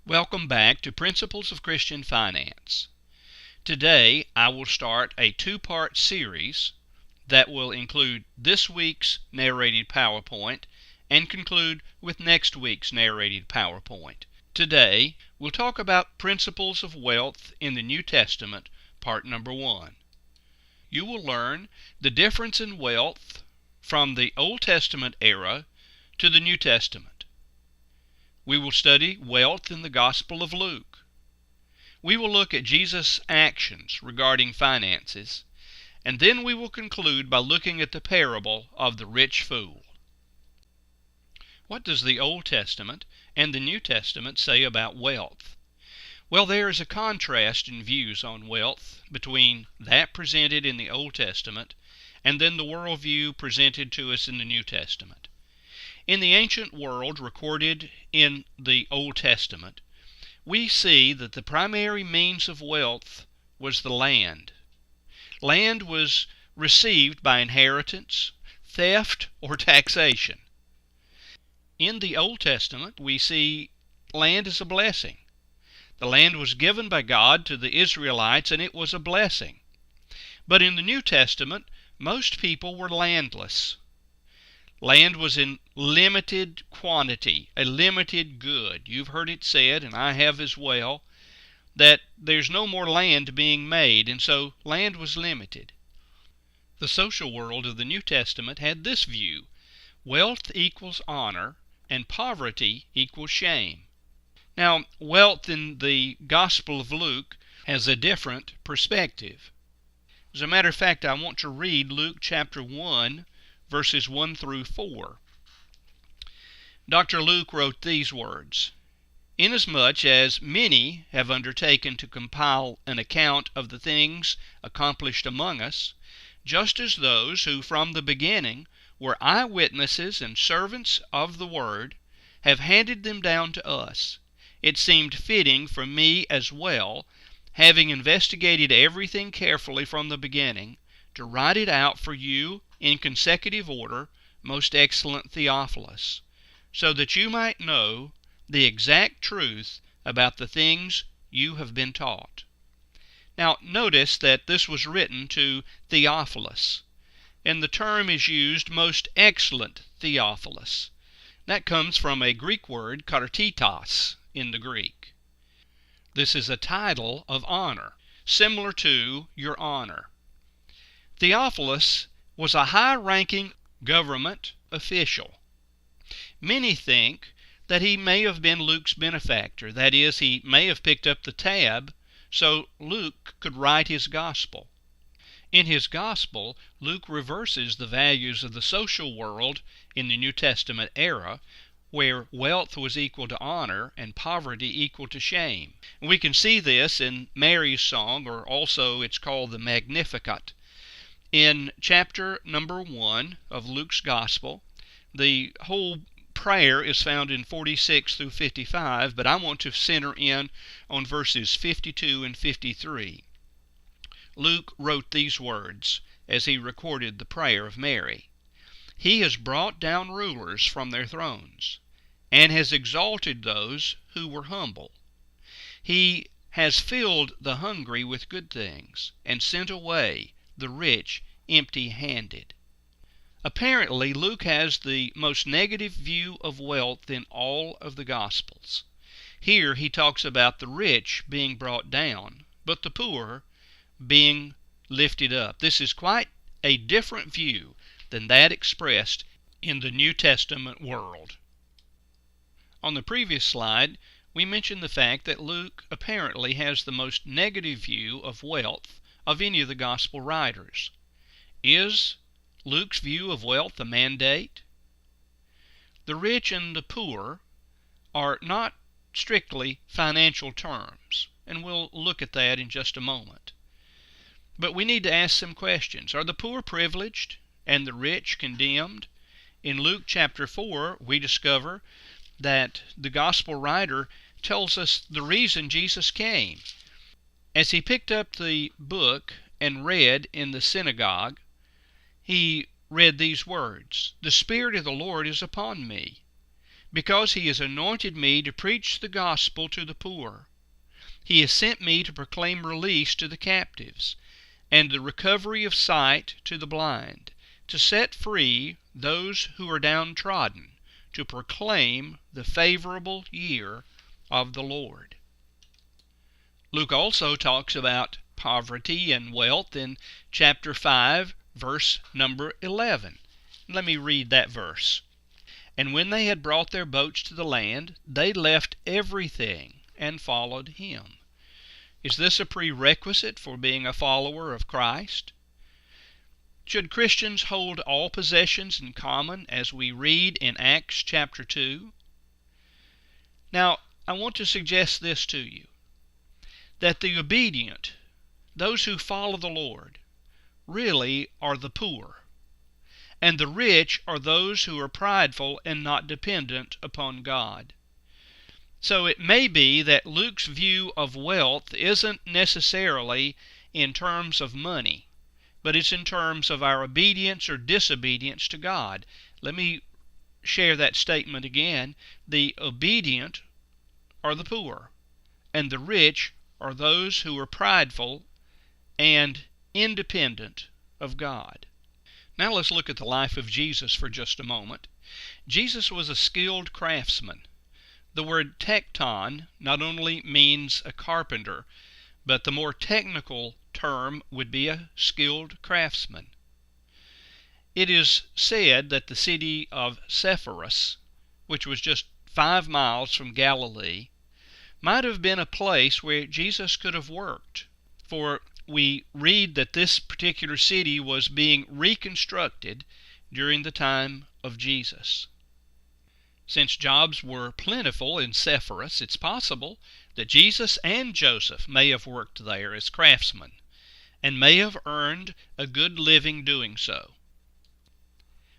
Welcome back to Principles of Christian Finance. Today I will start a two-part series that will include this week's narrated PowerPoint and conclude with next week's narrated PowerPoint. Today we'll talk about Principles of Wealth in the New Testament, part number 1. You will learn the difference in wealth from the Old Testament era to the New Testament. We will study wealth in the Gospel of Luke. We will look at Jesus' actions regarding finances, and then we will conclude by looking at the parable of the rich fool. What does the Old Testament and the New Testament say about wealth? Well, there is a contrast in views on wealth between that presented in the Old Testament and then the worldview presented to us in the New Testament. In the ancient world recorded in the Old Testament, we see that the primary means of wealth was the land. Land was received by inheritance, theft, or taxation. In the Old Testament, we see land as a blessing. The land was given by God to the Israelites, and it was a blessing. But in the New Testament, most people were landless. Land was in limited quantity, a limited good. You've heard it said, and I have as well, that there's no more land being made, and so land was limited. The social world of the New Testament had this view: wealth equals honor, and poverty equals shame. Now, wealth in the Gospel of Luke has a different perspective. As a matter of fact, I want to read Luke chapter 1, verses 1 through 4. Dr. Luke wrote these words: "Inasmuch as many have undertaken to compile an account of the things accomplished among us, just as those who from the beginning were eyewitnesses and servants of the word have handed them down to us, it seemed fitting for me as well, having investigated everything carefully from the beginning, to write it out for you in consecutive order, most excellent Theophilus, so that you might know the exact truth about the things you have been taught." Now notice that this was written to Theophilus, and the term is used, most excellent Theophilus. That comes from a Greek word, kartitos, in the Greek. This is a title of honor, similar to your honor. Theophilus was a high-ranking government official. Many think that he may have been Luke's benefactor. That is, he may have picked up the tab so Luke could write his gospel. In his gospel, Luke reverses the values of the social world in the New Testament era, where wealth was equal to honor and poverty equal to shame. And we can see this in Mary's song, or also it's called the Magnificat. In chapter number 1 of Luke's Gospel, the whole prayer is found in 46 through 55, but I want to center in on verses 52 and 53. Luke wrote these words as he recorded the prayer of Mary: "He has brought down rulers from their thrones, and has exalted those who were humble. He has filled the hungry with good things, and sent away the rich empty-handed." Apparently, Luke has the most negative view of wealth in all of the Gospels. Here he talks about the rich being brought down, but the poor being lifted up. This is quite a different view than that expressed in the New Testament world. On the previous slide, we mentioned the fact that Luke apparently has the most negative view of wealth of any of the Gospel writers. Is Luke's view of wealth a mandate? The rich and the poor are not strictly financial terms, and we'll look at that in just a moment. But we need to ask some questions. Are the poor privileged and the rich condemned? In Luke chapter 4, we discover that the gospel writer tells us the reason Jesus came. As he picked up the book and read in the synagogue, he read these words: "The Spirit of the Lord is upon me, because he has anointed me to preach the gospel to the poor. He has sent me to proclaim release to the captives, and the recovery of sight to the blind, to set free those who are downtrodden, to proclaim the favorable year of the Lord. Luke also talks about poverty and wealth in chapter 5, verse number 11. Let me read that verse. And when they had brought their boats to the land, they left everything and followed him. Is this a prerequisite for being a follower of Christ? Should Christians hold all possessions in common, as we read in Acts chapter 2? Now, I want to suggest this to you, that the obedient, those who follow the Lord, really are the poor, and the rich are those who are prideful and not dependent upon God. So it may be that Luke's view of wealth isn't necessarily in terms of money, but it's in terms of our obedience or disobedience to God. Let me share that statement again. The obedient are the poor, and the rich are those who are prideful and independent of God. Now let's look at the life of Jesus for just a moment. Jesus was a skilled craftsman. The word tekton not only means a carpenter, but the more technical term would be a skilled craftsman. It is said that the city of Sepphoris, which was just 5 miles from Galilee, might have been a place where Jesus could have worked, for we read that this particular city was being reconstructed during the time of Jesus. Since jobs were plentiful in Sepphoris, it's possible that Jesus and Joseph may have worked there as craftsmen, and may have earned a good living doing so.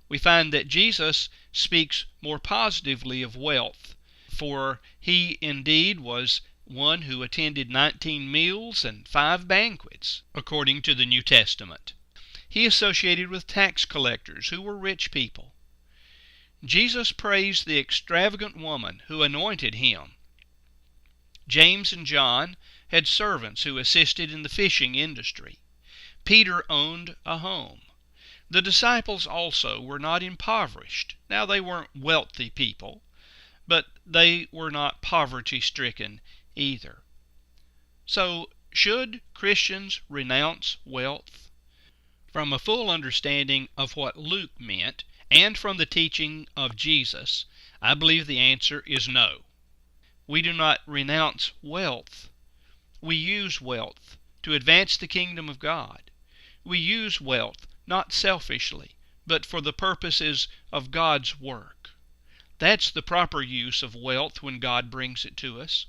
We find that Jesus speaks more positively of wealth, for he indeed was one who attended 19 meals and 5 banquets, according to the New Testament. He associated with tax collectors who were rich people. Jesus praised the extravagant woman who anointed him. James and John had servants who assisted in the fishing industry. Peter owned a home. The disciples also were not impoverished. Now, they weren't wealthy people, but they were not poverty-stricken either. So, should Christians renounce wealth? From a full understanding of what Luke meant, and from the teaching of Jesus, I believe the answer is no. We do not renounce wealth. We use wealth to advance the kingdom of God. We use wealth not selfishly, but for the purposes of God's work. That's the proper use of wealth when God brings it to us.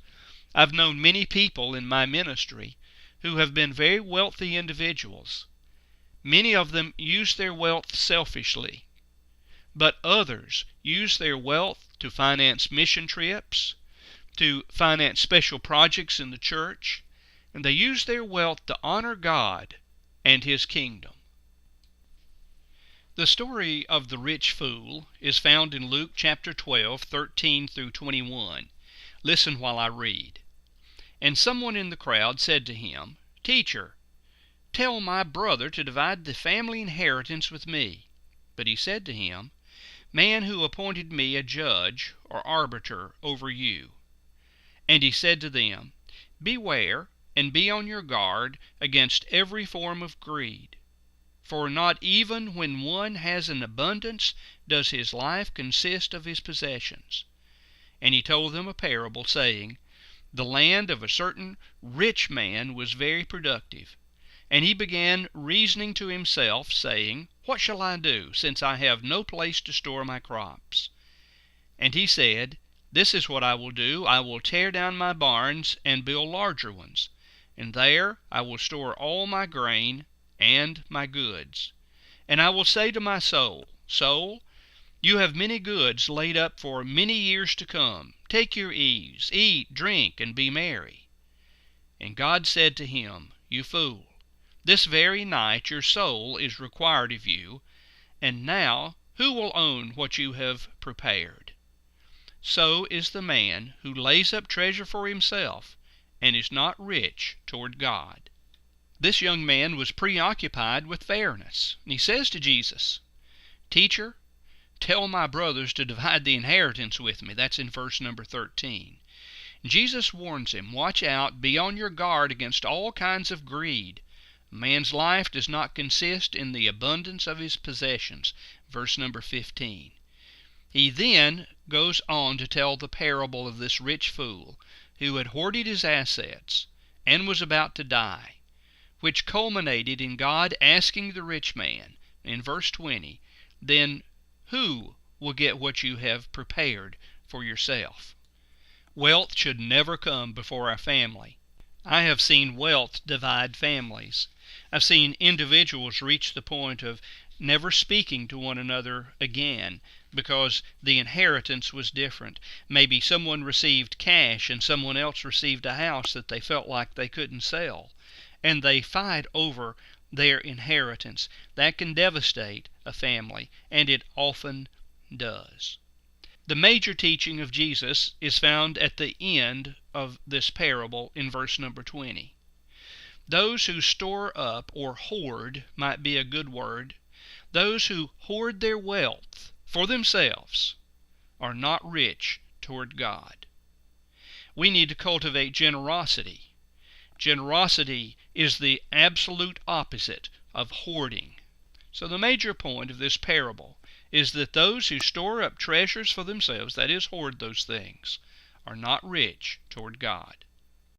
I've known many people in my ministry who have been very wealthy individuals. Many of them use their wealth selfishly, but others use their wealth to finance mission trips, to finance special projects in the church, and they use their wealth to honor God and His kingdom. The story of the rich fool is found in Luke chapter 12, 13 through 21. Listen while I read. And someone in the crowd said to him, Teacher, tell my brother to divide the family inheritance with me. But he said to him, Man, who appointed me a judge or arbiter over you? And he said to them, Beware, and be on your guard against every form of greed. For not even when one has an abundance does his life consist of his possessions. And he told them a parable, saying, The land of a certain rich man was very productive. And he began reasoning to himself, saying, What shall I do, since I have no place to store my crops? And he said, This is what I will do. I will tear down my barns and build larger ones, and there I will store all my grain and my goods. And I will say to my soul, Soul, you have many goods laid up for many years to come. Take your ease, eat, drink, and be merry. And God said to him, You fool, this very night your soul is required of you, and now who will own what you have prepared? so is the man who lays up treasure for himself and is not rich toward God. This young man was preoccupied with fairness. And he says to Jesus, "Teacher, tell my brothers to divide the inheritance with me." That's in verse number 13. Jesus warns him, watch out, be on your guard against all kinds of greed. A man's life does not consist in the abundance of his possessions. Verse number 15. He then goes on to tell the parable of this rich fool who had hoarded his assets and was about to die, which culminated in God asking the rich man, in verse 20, "Then who will get what you have prepared for yourself?" Wealth should never come before our family. I have seen wealth divide families. I've seen individuals reach the point of never speaking to one another again because the inheritance was different. Maybe someone received cash and someone else received a house that they felt like they couldn't sell, and they fight over their inheritance. That can devastate a family, and it often does. The major teaching of Jesus is found at the end of this parable in verse number 20. Those who store up, or hoard might be a good word, those who hoard their wealth for themselves are not rich toward God. We need to cultivate generosity. Generosity is the absolute opposite of hoarding. So the major point of this parable is that those who store up treasures for themselves, that is, hoard those things, are not rich toward God.